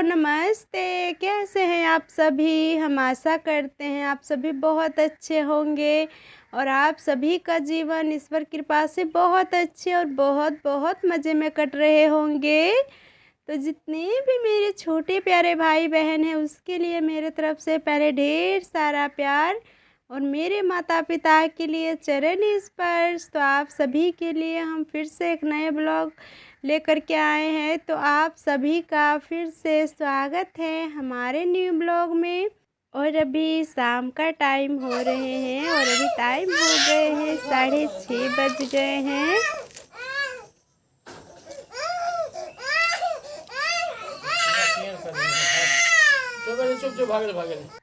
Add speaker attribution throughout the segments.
Speaker 1: नमस्ते। कैसे हैं आप सभी? हम आशा करते हैं आप सभी बहुत अच्छे होंगे और आप सभी का जीवन ईश्वर कृपा से बहुत अच्छे और बहुत मज़े में कट रहे होंगे। तो जितने भी मेरे छोटे प्यारे भाई-बहन हैं उसके लिए मेरे तरफ से पहले ढेर सारा प्यार और मेरे माता-पिता के लिए चरण स्पर्श। तो आप सभी के लिए हम फिर से एक नए ब्लॉग लेकर के आए हैं। तो आप सभी का फिर से स्वागत है हमारे न्यू ब्लॉग में। और अभी शाम का टाइम हो रहे हैं और अभी टाइम हो गए हैं 6:30 बज गए हैं।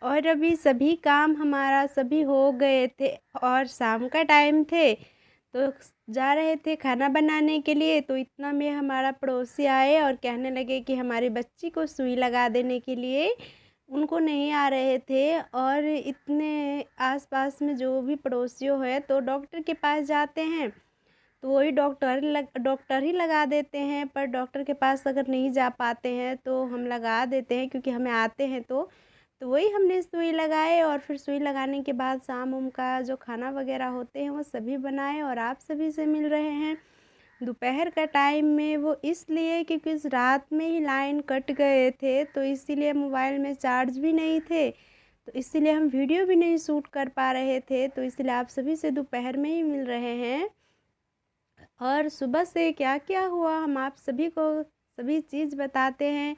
Speaker 1: और अभी सभी काम हमारा सभी हो गए थे और शाम का टाइम थे तो जा रहे थे खाना बनाने के लिए। तो इतना में हमारा पड़ोसी आए और कहने लगे कि हमारी बच्ची को सुई लगा देने के लिए। उनको नहीं आ रहे थे और इतने आसपास में जो भी पड़ोसियों है तो डॉक्टर के पास जाते हैं तो वही डॉक्टर ही लगा देते हैं। पर डॉक्टर के पास अगर नहीं जा पाते हैं तो हम लगा देते हैं क्योंकि हमें आते हैं। तो वही हमने सुई लगाए और फिर सुई लगाने के बाद शाम का जो खाना वगैरह होते हैं वो सभी बनाए और आप सभी से मिल रहे हैं दोपहर का टाइम में। वो इसलिए क्योंकि इस रात में ही लाइन कट गए थे तो इसीलिए मोबाइल में चार्ज भी नहीं थे तो इसीलिए हम वीडियो भी नहीं शूट कर पा रहे थे। तो इसलिए आप सभी से दोपहर में ही मिल रहे हैं। और सुबह से क्या क्या हुआ हम आप सभी को सभी चीज़ बताते हैं।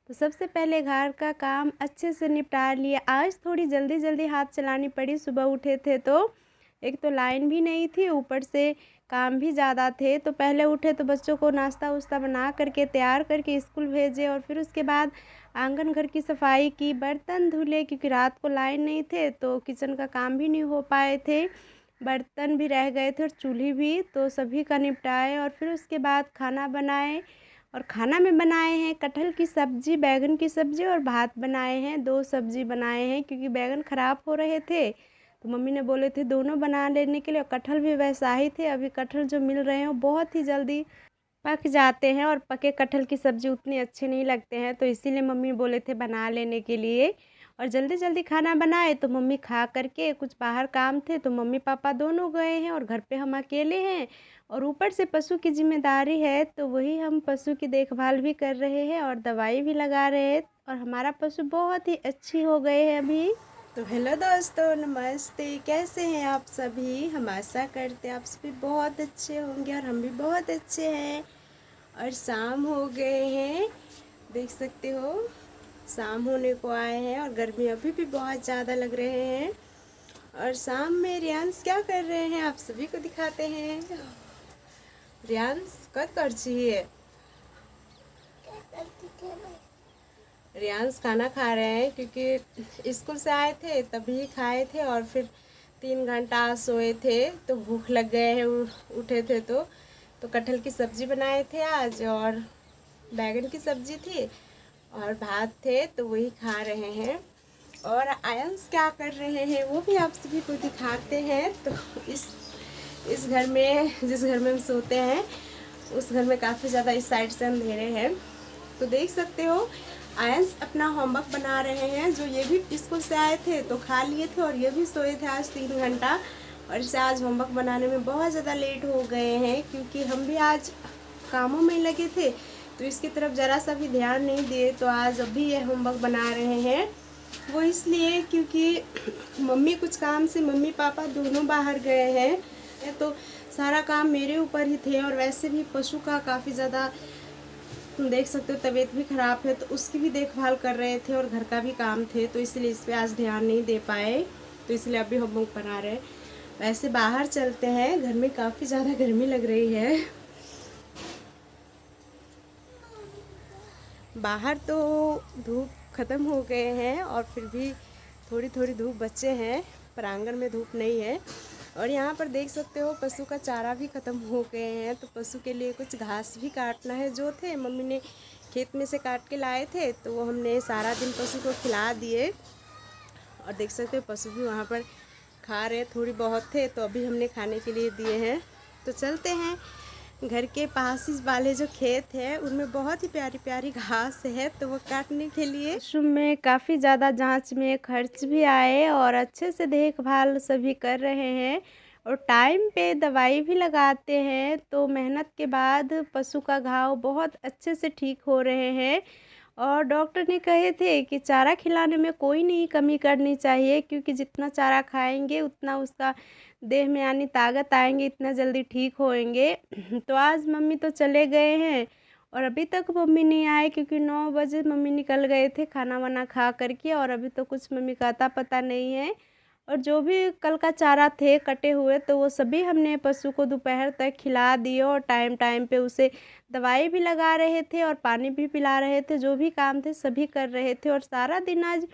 Speaker 1: तो सबसे पहले घर का काम अच्छे से निपटा लिया। आज थोड़ी जल्दी हाथ चलानी पड़ी। सुबह उठे थे तो एक तो लाइन भी नहीं थी, ऊपर से काम भी ज़्यादा थे। तो पहले उठे तो बच्चों को नाश्ता वास्ता बना करके तैयार करके स्कूल भेजे और फिर उसके बाद आंगन घर की सफाई की, बर्तन धुले क्योंकि रात को लाइन नहीं थे तो किचन का काम भी नहीं हो पाए थे, बर्तन भी रह गए थे और चूल्ही भी। तो सभी का निपटाए और फिर उसके बाद खाना बनाए और खाना में बनाए हैं कटहल की सब्ज़ी, बैंगन की सब्ज़ी और भात बनाए हैं। 2 सब्ज़ी बनाए हैं क्योंकि बैंगन ख़राब हो रहे थे तो मम्मी ने बोले थे दोनों बना लेने के लिए। और कटहल भी वैसा ही थे। अभी कटहल जो मिल रहे हैं वो बहुत ही जल्दी पक जाते हैं और पके कटहल की सब्ज़ी उतनी अच्छे नहीं लगते हैं तो इसीलिए मम्मी बोले थे बना लेने के लिए। और जल्दी खाना बनाए तो मम्मी खा करके, कुछ बाहर काम थे तो मम्मी पापा दोनों गए हैं और घर पे हम अकेले हैं। और ऊपर से पशु की जिम्मेदारी है तो वही हम पशु की देखभाल भी कर रहे हैं और दवाई भी लगा रहे हैं और हमारा पशु बहुत ही अच्छी हो गए हैं अभी। तो हेलो दोस्तों, नमस्ते। कैसे हैं आप सभी? हम आशा करते हैं आप सभी बहुत अच्छे होंगे और हम भी बहुत अच्छे हैं। और शाम हो गए हैं, देख सकते हो शाम होने को आए हैं और गर्मी अभी भी बहुत ज़्यादा लग रहे हैं। और शाम में रियांश क्या कर रहे हैं आप सभी को दिखाते हैं। रियांश कद कर चाहिए, रियांश खाना खा रहे हैं क्योंकि स्कूल से आए थे तभी खाए थे और फिर 3 घंटा सोए थे तो भूख लग गए हैं। उठे थे तो कटहल की सब्ज़ी बनाए थे आज और बैंगन की सब्ज़ी थी और भात थे तो वही खा रहे हैं। और आयंस क्या कर रहे हैं वो भी आप सभी को दिखाते हैं। तो इस घर में, जिस घर में हम सोते हैं उस घर में काफ़ी ज़्यादा इस साइड से अंधेरे हैं। तो देख सकते हो आयंस अपना होमवर्क बना रहे हैं। जो ये भी स्कूल से आए थे तो खा लिए थे और ये भी सोए थे आज 3 घंटा। और इसे आज होमवर्क बनाने में बहुत ज़्यादा लेट हो गए हैं क्योंकि हम भी आज कामों में लगे थे तो इसकी तरफ ज़रा सा भी ध्यान नहीं दिए। तो आज अभी ये होमवर्क बना रहे हैं वो इसलिए क्योंकि मम्मी कुछ काम से, मम्मी पापा दोनों बाहर गए हैं तो सारा काम मेरे ऊपर ही थे। और वैसे भी पशु का काफ़ी ज़्यादा तुम देख सकते हो तबीयत भी ख़राब है तो उसकी भी देखभाल कर रहे थे और घर का भी काम थे तो इसलिए इस पर आज ध्यान नहीं दे पाए। तो इसलिए अभी होमवर्क बना रहे हैं। वैसे बाहर चलते हैं, घर में काफ़ी ज़्यादा गर्मी लग रही है। बाहर तो धूप ख़त्म हो गए हैं और फिर भी थोड़ी धूप बचे हैं, पर आंगन में धूप नहीं है। और यहाँ पर देख सकते हो पशु का चारा भी ख़त्म हो गए हैं तो पशु के लिए कुछ घास भी काटना है। जो थे मम्मी ने खेत में से काट के लाए थे तो वो हमने सारा दिन पशु को खिला दिए। और देख सकते हो पशु भी वहाँ पर खा रहे, थोड़ी बहुत थे तो अभी हमने खाने के लिए दिए हैं। तो चलते हैं घर के पास ही वाले जो खेत है उनमें बहुत ही प्यारी प्यारी घास है, तो वो काटने के लिए मशरूम में काफ़ी ज़्यादा जांच में खर्च भी आए और अच्छे से देखभाल सभी कर रहे हैं और टाइम पे दवाई भी लगाते हैं। तो मेहनत के बाद पशु का घाव बहुत अच्छे से ठीक हो रहे हैं और डॉक्टर ने कहे थे कि चारा खिलाने में कोई नहीं कमी करनी चाहिए, क्योंकि जितना चारा खाएंगे उतना उसका देह में यानी ताकत आएंगे, इतना जल्दी ठीक होएंगे। तो आज मम्मी तो चले गए हैं और अभी तक मम्मी नहीं आए, क्योंकि 9 बजे मम्मी निकल गए थे खाना वाना खा करके और अभी तो कुछ मम्मी का अता पता नहीं है। और जो भी कल का चारा थे कटे हुए, तो वो सभी हमने पशु को दोपहर तक खिला दिए और टाइम टाइम पे उसे दवाई भी लगा रहे थे और पानी भी पिला रहे थे। जो भी काम थे सभी कर रहे थे और सारा दिन आज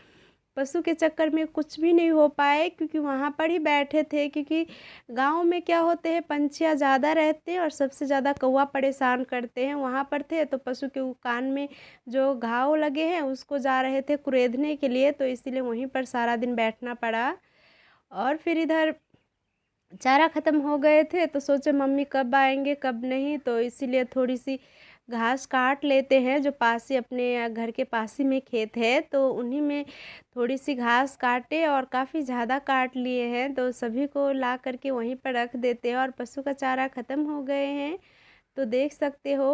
Speaker 1: पशु के चक्कर में कुछ भी नहीं हो पाए, क्योंकि वहाँ पर ही बैठे थे। क्योंकि गांव में क्या होते हैं, पंछियाँ ज़्यादा रहते हैं और सबसे ज़्यादा कौवा परेशान करते हैं। वहाँ पर थे तो पशु के कान में जो घाव लगे हैं उसको जा रहे थे कुरेदने के लिए, तो इसीलिए वहीं पर सारा दिन बैठना पड़ा। और फिर इधर चारा ख़त्म हो गए थे तो सोचे मम्मी कब आएंगे कब नहीं, तो इसीलिए थोड़ी सी घास काट लेते हैं। जो पास ही अपने घर के पास ही में खेत है, तो उन्हीं में थोड़ी सी घास काटे और काफ़ी ज़्यादा काट लिए हैं, तो सभी को ला करके वहीं पर रख देते हैं। और पशु का चारा ख़त्म हो गए हैं, तो देख सकते हो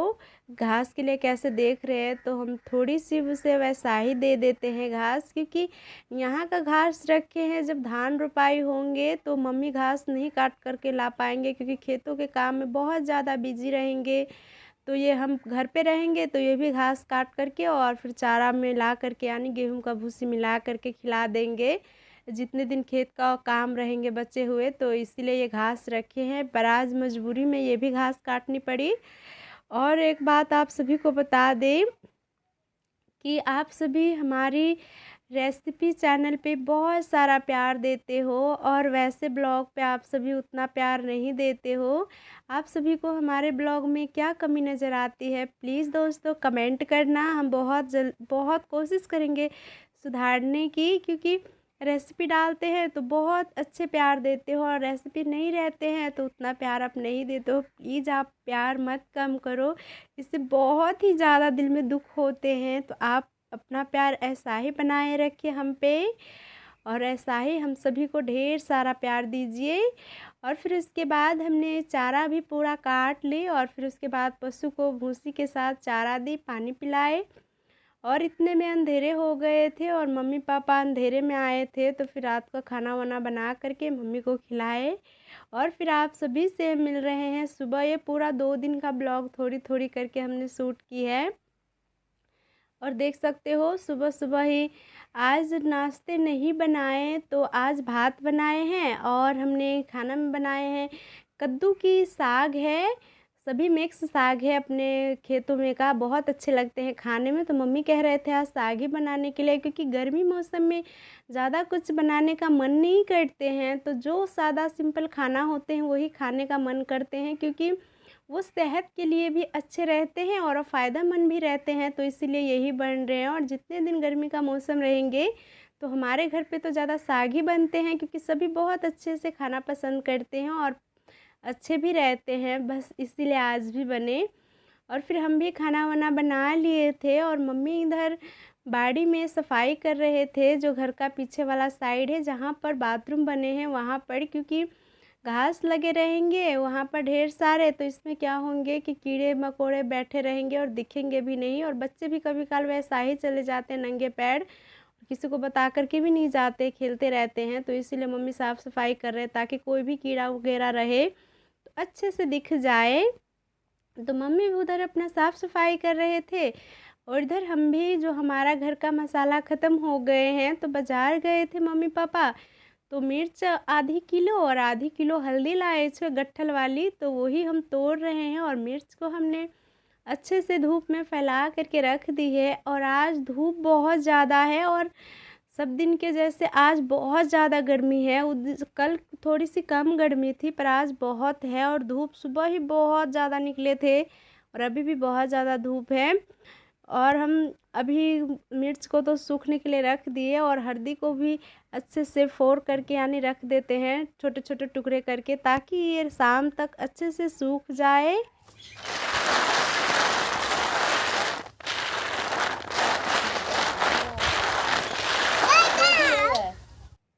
Speaker 1: घास के लिए कैसे देख रहे हैं। तो हम थोड़ी सी उसे वैसा ही दे देते हैं घास, क्योंकि यहाँ का घास रखे हैं। जब धान रोपाई होंगे तो मम्मी घास नहीं काट करके ला पाएंगे, क्योंकि खेतों के काम में बहुत ज़्यादा बिजी रहेंगे। तो ये हम घर पे रहेंगे तो ये भी घास काट करके और फिर चारा में ला करके यानी गेहूं का भूसी मिला करके खिला देंगे जितने दिन खेत का काम रहेंगे बचे हुए। तो इसीलिए ये घास रखे हैं, पर आज मजबूरी में ये भी घास काटनी पड़ी। और एक बात आप सभी को बता दें कि आप सभी हमारी रेसिपी चैनल पे बहुत सारा प्यार देते हो और वैसे ब्लॉग पे आप सभी उतना प्यार नहीं देते हो। आप सभी को हमारे ब्लॉग में क्या कमी नज़र आती है, प्लीज़ दोस्तों कमेंट करना। हम बहुत कोशिश करेंगे सुधारने की, क्योंकि रेसिपी डालते हैं तो बहुत अच्छे प्यार देते हो और रेसिपी नहीं रहते हैं तो उतना प्यार आप नहीं देते हो। प्लीज़ आप प्यार मत कम करो, इससे बहुत ही ज़्यादा दिल में दुख होते हैं। तो आप अपना प्यार ऐसा ही बनाए रखिए हम पे और ऐसा ही हम सभी को ढेर सारा प्यार दीजिए। और फिर उसके बाद हमने चारा भी पूरा काट ली और फिर उसके बाद पशु को भूसी के साथ चारा दी, पानी पिलाए। और इतने में अंधेरे हो गए थे और मम्मी पापा अंधेरे में आए थे, तो फिर रात का खाना वाना बना करके मम्मी को खिलाए और फिर आप सभी से मिल रहे हैं सुबह। ये पूरा 2 दिन का ब्लॉग थोड़ी थोड़ी करके हमने शूट की है। और देख सकते हो सुबह सुबह ही आज नाश्ते नहीं बनाए, तो आज भात बनाए हैं और हमने खाना में बनाए हैं कद्दू की साग है। सभी मिक्स साग है अपने खेतों में का, बहुत अच्छे लगते हैं खाने में। तो मम्मी कह रहे थे आज साग ही बनाने के लिए, क्योंकि गर्मी मौसम में ज़्यादा कुछ बनाने का मन नहीं करते हैं, तो जो सादा सिंपल खाना होते हैं वही खाने का मन करते हैं, क्योंकि वो सेहत के लिए भी अच्छे रहते हैं और फ़ायदेमंद भी रहते हैं। तो इसीलिए यही बन रहे हैं। और जितने दिन गर्मी का मौसम रहेंगे तो हमारे घर पे तो ज़्यादा साग ही बनते हैं, क्योंकि सभी बहुत अच्छे से खाना पसंद करते हैं और अच्छे भी रहते हैं, बस इसीलिए आज भी बने। और फिर हम भी खाना वाना बना लिए थे और मम्मी इधर बाड़ी में सफाई कर रहे थे, जो घर का पीछे वाला साइड है जहाँ पर बाथरूम बने हैं वहाँ पर, क्योंकि घास लगे रहेंगे वहाँ पर ढेर सारे, तो इसमें क्या होंगे कि कीड़े मकोड़े बैठे रहेंगे और दिखेंगे भी नहीं। और बच्चे भी कभी काल वैसा ही चले जाते हैं नंगे पैर, किसी को बता करके भी नहीं जाते, खेलते रहते हैं। तो इसीलिए मम्मी साफ़ सफाई कर रहे हैं ताकि कोई भी कीड़ा वगैरह रहे तो अच्छे से दिख जाए। तो मम्मी भी उधर अपना साफ़ सफाई कर रहे थे और इधर हम भी, जो हमारा घर का मसाला ख़त्म हो गए हैं तो बाज़ार गए थे मम्मी पापा। तो मिर्च आधी किलो और आधी किलो हल्दी लाए थे गट्ठल वाली, तो वही हम तोड़ रहे हैं। और मिर्च को हमने अच्छे से धूप में फैला करके रख दी है। और आज धूप बहुत ज़्यादा है और सब दिन के जैसे आज बहुत ज़्यादा गर्मी है। कल थोड़ी सी कम गर्मी थी, पर आज बहुत है। और धूप सुबह ही बहुत ज़्यादा निकले थे और अभी भी बहुत ज़्यादा धूप है। और हम अभी मिर्च को तो सूखने के लिए रख दिए और हल्दी को भी अच्छे से फोड़ करके यानी रख देते हैं छोटे छोटे टुकड़े करके, ताकि ये शाम तक अच्छे से सूख जाए।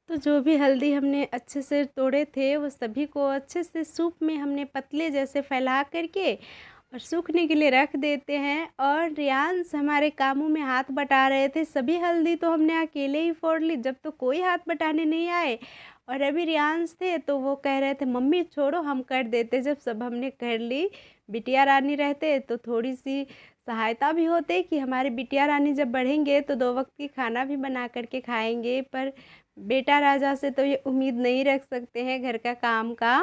Speaker 1: तो जो भी हल्दी हमने अच्छे से तोड़े थे वो सभी को अच्छे से सूप में हमने पतले जैसे फैला करके और सूखने के लिए रख देते हैं। और रियांश हमारे कामों में हाथ बटा रहे थे। सभी हल्दी तो हमने अकेले ही फोड़ ली जब तो कोई हाथ बटाने नहीं आए। और अभी रियांश थे तो वो कह रहे थे मम्मी छोड़ो हम कर देते। जब सब हमने कर ली, बिटिया रानी रहते तो थोड़ी सी सहायता भी होते कि हमारी बिटिया रानी जब बढ़ेंगे तो 2 वक्त की खाना भी बना करके खाएंगे। पर बेटा राजा से तो ये उम्मीद नहीं रख सकते हैं घर का काम का।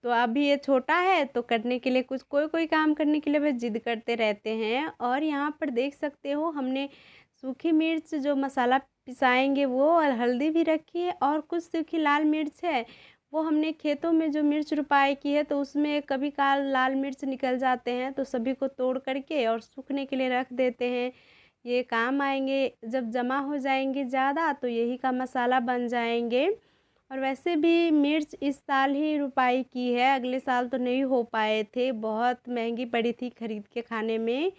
Speaker 1: तो अभी ये छोटा है तो करने के लिए कुछ कोई कोई काम करने के लिए बस जिद करते रहते हैं। और यहाँ पर देख सकते हो हमने सूखी मिर्च जो मसाला पिसाएंगे वो, और हल्दी भी रखी है, और कुछ सूखी लाल मिर्च है वो हमने खेतों में जो मिर्च रुपाई की है तो उसमें कभी काल लाल मिर्च निकल जाते हैं तो सभी को तोड़ करके और सूखने के लिए रख देते हैं। ये काम आएंगे जब जमा हो जाएंगे ज़्यादा तो यही का मसाला बन जाएंगे। और वैसे भी मिर्च इस साल ही रुपाई की है, अगले साल तो नहीं हो पाए थे, बहुत महंगी पड़ी थी खरीद के खाने में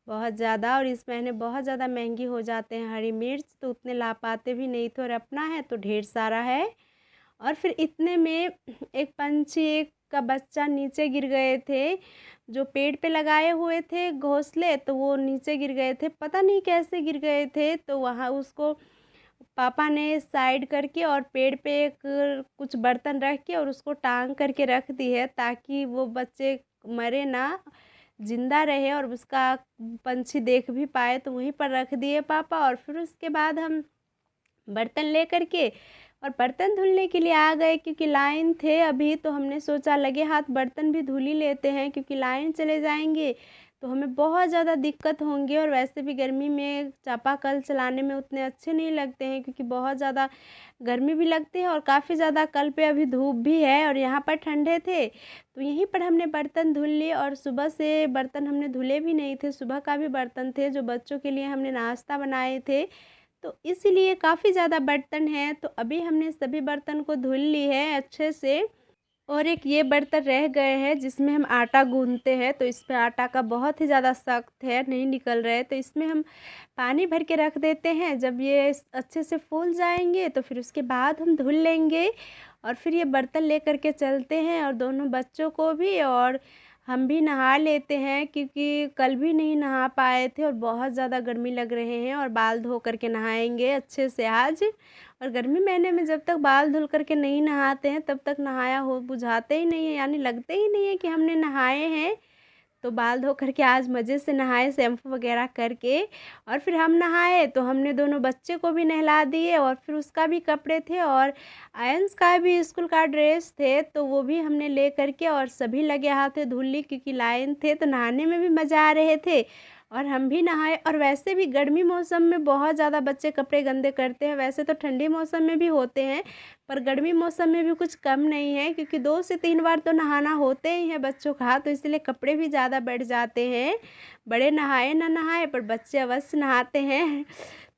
Speaker 1: बहुत ज़्यादा। और इस महीने बहुत ज़्यादा महंगी हो जाते हैं हरी मिर्च, तो उतने ला पाते भी नहीं थे। और अपना है तो ढेर सारा है। और फिर इतने में एक पंछी एक का बच्चा नीचे गिर गए थे। जो पेड़ पे लगाए हुए थे घोंसले तो वो नीचे गिर गए थे, पता नहीं कैसे गिर गए थे। तो वहाँ उसको पापा ने साइड करके और पेड़ पे एक कुछ बर्तन रख के और उसको टांग करके रख दी है ताकि वो बच्चे मरे ना, जिंदा रहे और उसका पंछी देख भी पाए। तो वहीं पर रख दिए पापा। और फिर उसके बाद हम बर्तन ले करके और बर्तन धुलने के लिए आ गए क्योंकि लाइन थे अभी। तो हमने सोचा लगे हाथ बर्तन भी धुल ही लेते हैं क्योंकि लाइन चले जाएंगे तो हमें बहुत ज़्यादा दिक्कत होंगी। और वैसे भी गर्मी में चापाकल चलाने में उतने अच्छे नहीं लगते हैं क्योंकि बहुत ज़्यादा गर्मी भी लगती है और काफ़ी ज़्यादा कल पे अभी धूप भी है और यहाँ पर ठंडे थे। तो यहीं पर हमने बर्तन धुल लिए और सुबह से बर्तन हमने धुले भी नहीं थे, सुबह का भी बर्तन थे जो बच्चों के लिए हमने नाश्ता बनाए थे। तो इसीलिए काफ़ी ज़्यादा बर्तन हैं। तो अभी हमने सभी बर्तन को धुल ली है अच्छे से। और एक ये बर्तन रह गए हैं जिसमें हम आटा गूंथते हैं, तो इसमें आटा का बहुत ही ज़्यादा सख्त है, नहीं निकल रहे। तो इसमें हम पानी भर के रख देते हैं, जब ये अच्छे से फूल जाएंगे तो फिर उसके बाद हम धुल लेंगे। और फिर ये बर्तन लेकर के चलते हैं और दोनों बच्चों को भी और हम भी नहा लेते हैं क्योंकि कल भी नहीं नहा पाए थे और बहुत ज़्यादा गर्मी लग रहे हैं। और बाल धो करके नहाएंगे अच्छे से आज। और गर्मी महीने में जब तक बाल धुल करके नहीं नहाते हैं तब तक नहाया हो बुझाते ही नहीं है, यानी लगते ही नहीं है कि हमने नहाए हैं। तो बाल धो करके आज मज़े से नहाए शैम्पू वगैरह करके। और फिर हम नहाए तो हमने दोनों बच्चे को भी नहला दिए और फिर उसका भी कपड़े थे और आयंस का भी स्कूल का ड्रेस थे तो वो भी हमने ले करके और सभी लगे हाथ धुल ली क्योंकि लाइन थे तो नहाने में भी मज़ा आ रहे थे और हम भी नहाए। और वैसे भी गर्मी मौसम में बहुत ज़्यादा बच्चे कपड़े गंदे करते हैं, वैसे तो ठंडी मौसम में भी होते हैं पर गर्मी मौसम में भी कुछ कम नहीं है क्योंकि 2 से 3 बार तो नहाना होते ही है बच्चों का, तो इसलिए कपड़े भी ज़्यादा बढ़ जाते हैं। बड़े नहाए ना नहाए पर बच्चे अवश्य नहाते हैं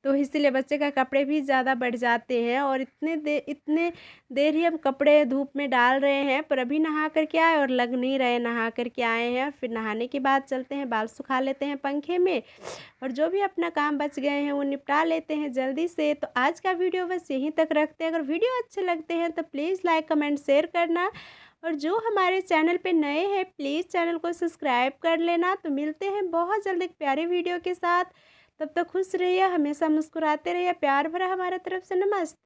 Speaker 1: तो इसीलिए बच्चे का कपड़े भी ज़्यादा बढ़ जाते हैं। और इतने देर ही हम कपड़े धूप में डाल रहे हैं पर अभी नहा करके आए और लग नहीं रहे नहा करके आए हैं। और फिर नहाने के बाद चलते हैं बाल सुखा लेते हैं पंखे में और जो भी अपना काम बच गए हैं वो निपटा लेते हैं जल्दी से। तो आज का वीडियो बस यहीं तक रखते हैं। अगर वीडियो अच्छे लगते हैं तो प्लीज़ लाइक कमेंट शेयर करना और जो हमारे चैनल पे नए हैं प्लीज़ चैनल को सब्सक्राइब कर लेना। तो मिलते हैं बहुत जल्द एक प्यारे वीडियो के साथ, तब तक खुश रहिए, हमेशा मुस्कुराते रहिए। प्यार भरा हमारे तरफ से नमस्ते।